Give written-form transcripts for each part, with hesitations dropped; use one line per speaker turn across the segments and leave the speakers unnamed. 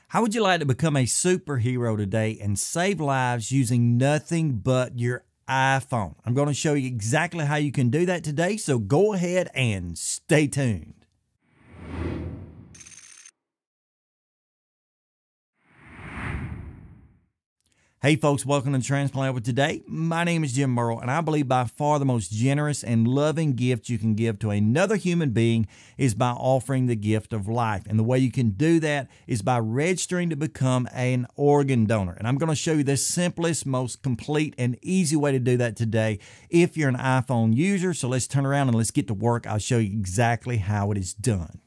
How would you like to become a superhero today and save lives using nothing but your iPhone? I'm going to show you exactly how you can do that today, so go ahead and stay tuned. Hey folks, welcome to Transplant with Today. My name is Jim Merle, and I believe by far the most generous and loving gift you can give to another human being is by offering the gift of life. And the way you can do that is by registering to become an organ donor. And I'm going to show you the simplest, most complete, and easy way to do that today if you're an iPhone user. So let's turn around and let's get to work. I'll show you exactly how it is done.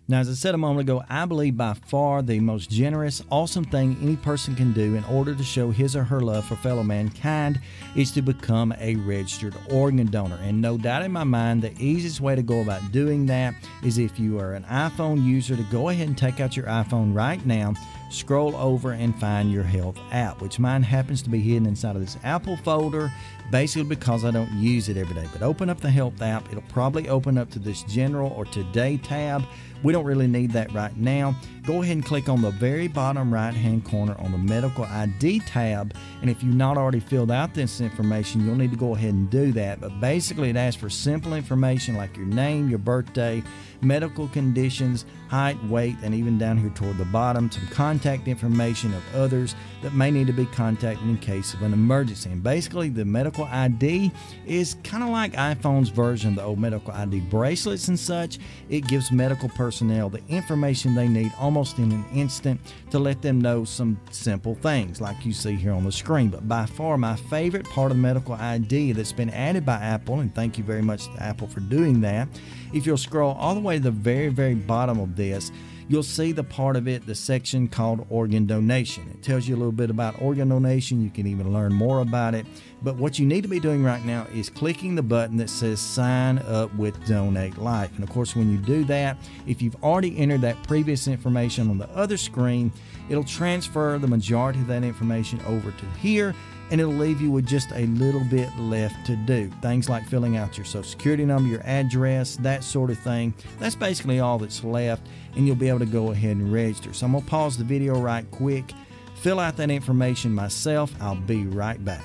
Now, as I said a moment ago, I believe by far the most generous, awesome thing any person can do in order to show his or her love for fellow mankind is to become a registered organ donor. And no doubt in my mind, the easiest way to go about doing that is if you are an iPhone user to go ahead and take out your iPhone right now, scroll over and find your health app, which mine happens to be hidden inside of this Apple folder, basically because I don't use it every day. But open up the health app. It'll probably open up to this general or today tab. We don't really need that right now. Go ahead and click on the very bottom right hand corner on the medical ID tab, and if you've not already filled out this information, you'll need to go ahead and do that. But basically it asks for simple information like your name, your birthday, medical conditions, height, weight, and even down here toward the bottom, some contact information of others that may need to be contacted in case of an emergency. And basically the medical ID is kind of like iPhone's version of the old medical ID bracelets and such. It gives medical personnel the information they need almost in an instant to let them know some simple things like you see here on the screen. But by far my favorite part of the medical ID that's been added by Apple, and thank you very much to Apple for doing that, if you'll scroll all the way to the very bottom of this, you'll see the part of it, the section called organ donation. It tells you a little bit about organ donation. You can even learn more about it. But what you need to be doing right now is clicking the button that says sign up with Donate Life. And of course, when you do that, if you've already entered that previous information on the other screen, it'll transfer the majority of that information over to here, and it'll leave you with just a little bit left to do. Things like filling out your social security number, your address, that sort of thing. That's basically all that's left, and you'll be able to go ahead and register. So I'm gonna pause the video right quick, fill out that information myself. I'll be right back.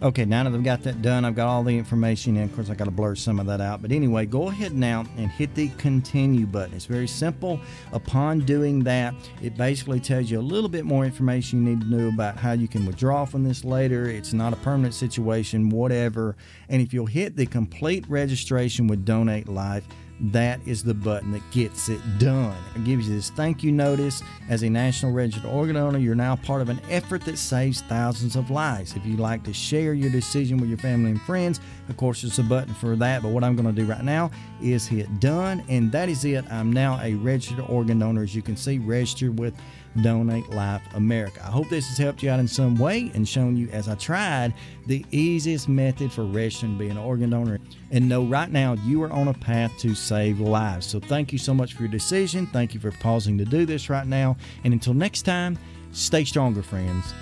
Okay, now that I've got that done, I've got all the information in. Of course, I got to blur some of that out. But anyway, go ahead now and hit the continue button. It's very simple. Upon doing that, it basically tells you a little bit more information you need to know about how you can withdraw from this later. It's not a permanent situation, whatever. And if you'll hit the complete registration with Donate Life, that is the button that gets it done. It gives you this thank you notice. As a national registered organ donor, you're now part of an effort that saves thousands of lives. If you'd like to share your decision with your family and friends, of course, there's a button for that. But what I'm going to do right now is hit done, and that is it. I'm now a registered organ donor, as you can see, registered with Donate Life America. I hope this has helped you out in some way and shown you, as I tried, the easiest method for registering to be an organ donor. And know right now you are on a path to save lives. So thank you so much for your decision. Thank you for pausing to do this right now. And until next time, stay stronger, friends.